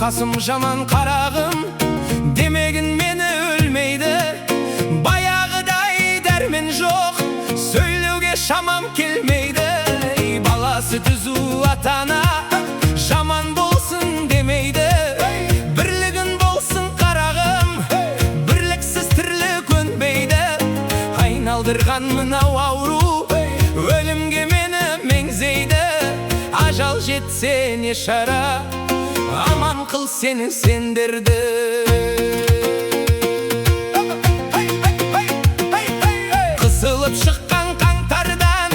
Kasım jaman karagım, demegin meni ölmeydi. Bayağıday dermin yok, söylüge şamam kelmeydi. Balası tüzü atana, jaman bolsun demeydi. Birligin bolsun karagım, birliksiz tirlik önbeydi. Aynaldırgan mınav avru, ölümge meni mengzeydi. Ajal jetse ne şara, aman kıl seni sendirdi. Kısılıp şıkkan kantardan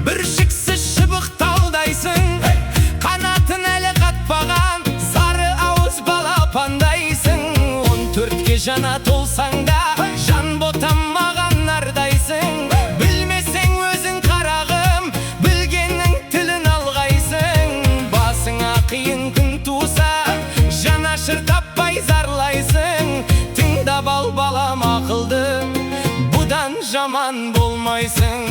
bir şiksiz şıbık taldaysın. Kanatın eli katpagan sarı ağız balapandaysın. 14'ge jana tolsan da jan botanmaganlardaysın. Bilmesen özün karagım, bilgenin tilin algaysın. Basına kıyın gün tuğsa janaşır tappay zarlaysın. Tыңda bal balam akıldım, budan jaman bolmaysın.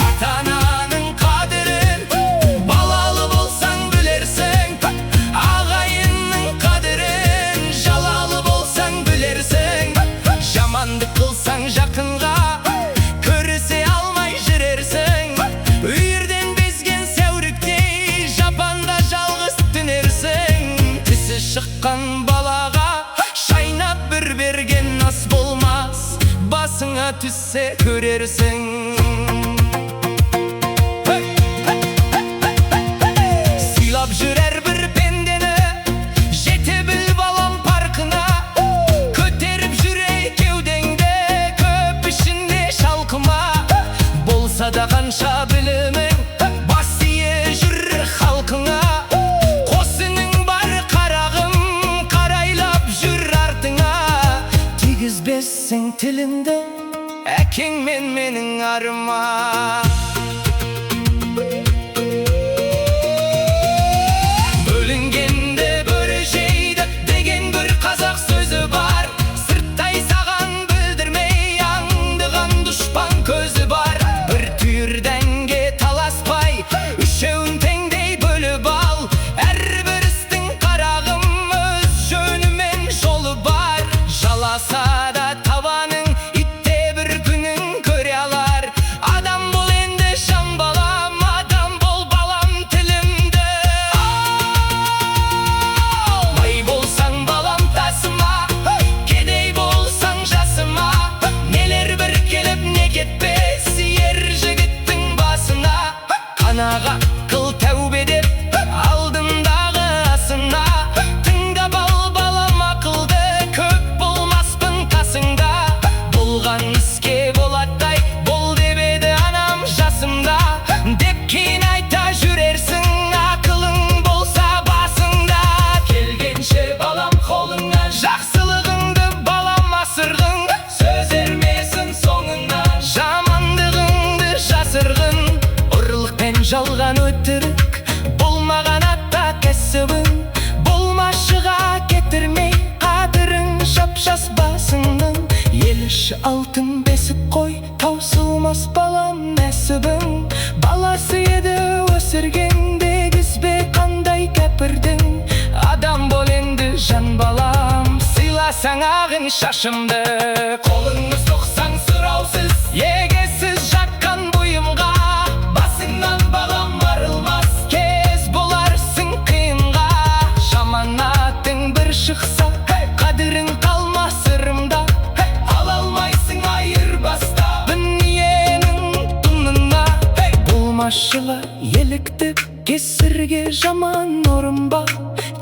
Ata-ananın kadirin balalı bolsan bilersin. Ağayının kadirin jalalı bolsan bilersin. Jamandık kılsan jakınga, körüse almay jirersin. Üyürden bezgen sevriktey, japanda жалғыз tünersin. Tisi şıkkan balaga, şaynap bir bergen nas bolmaz. Basına tüsse körersin. Suylap жүrer bir pendeni, jete bil balam parkına. Köterip jürey kewdеңде, köp işinde şalkıma. Bolsa da kanşa bilimin, bas iye jür halkına. Kosының бар karagım, karaylap jür артыңа. Тигізбессің тіліңді, әкең мен менің арыма. Бөлінгенде бөрежейді деген бір қазақ сөзі бар. Сырттай саған білдірмей аңдыған дұшпан көзі бар. Bir tүйірденге таласпай, үшеуін теңдей бөліп ал. Әрбір істің қарағым өз жөнімен жолы бар. Жаласа да табаның, итте бір күнін көре алар. Адам бол енді жан балам, адам бол балам тілімді. Бай болсаң балам тасыма, кедей болсаң жасыма. Нелер бір келіп не кетпес ер жігіттің басына. Қанаға қыл тәубе деп алдымдағы асына. Тыңда бал балам ақылды, көп болмаспын қасыңда. Болған іске болаттай бол деп еді анам жасымда. Деп кейін айта жүрерсің, ақылың болса басыңда. Келгенше балам қолыңа, жақсылығыңды балам асырғын. Сөз ермесін соңыңа, жамандығыңды жасырғын. Ұрлық пен жалған өтірік болмаған атта кәсібің. Болмашыға кетірмей қадірің, жап-жас басыңның. Ел іші алтын бесік қой, таусылмас балам нәсібің. Баласы еді өсірген, дегізбе қандай кәпірдің. Адам бол енді жан балам, сыйласаң ағын шашымды. Қолыңыз тоқсаң сұраусыз, егесіз жаққан бойымға. Басыңнан балам арылмас, кез боларсың қиынға. Жаманатың бір шықса, қадірің қалмас ырымда. Ала алмайсың айырбаста, дүниенің тұнына. Болмашыға еліктіп, кесірге жаман орынба.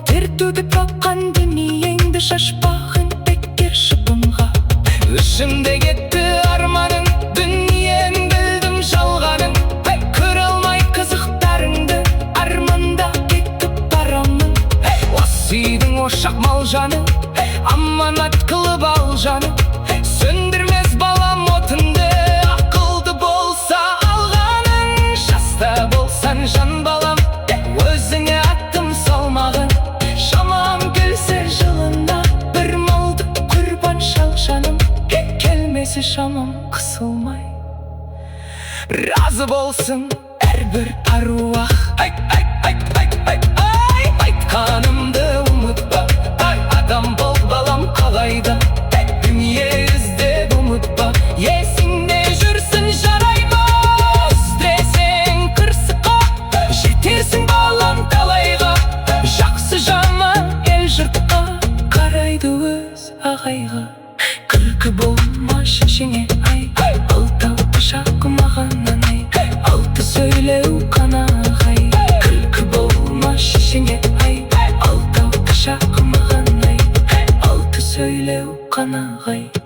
Тер төгіп баққан дүниеңді шашпағын бекер шыбынға. Ішімде кетті арманың, дүниен білдім жалғаның. Көре алмай қызықтарыңды, арманда кетіп барамын. Осы үйдің ошақ мал жаның, аманат қылып ал жаның. Сөндірмес балам отынды, ақылды болса алғаның. Жаста болсан жан балам, өзіңе аттым салмағын. Шамам келсе жылына, бір малды құрбан шал жаным. Келмесі шамам қысылмай, разы болсын әрбір аруақ. söz ağayға. Күлкі болма шешеңе ай, алтау пышақ маған ай, алты сөйлеу қанағай. Күлкі болма шешеңе ай, алтау пышақ маған ай, алты сөйлеу қанағай.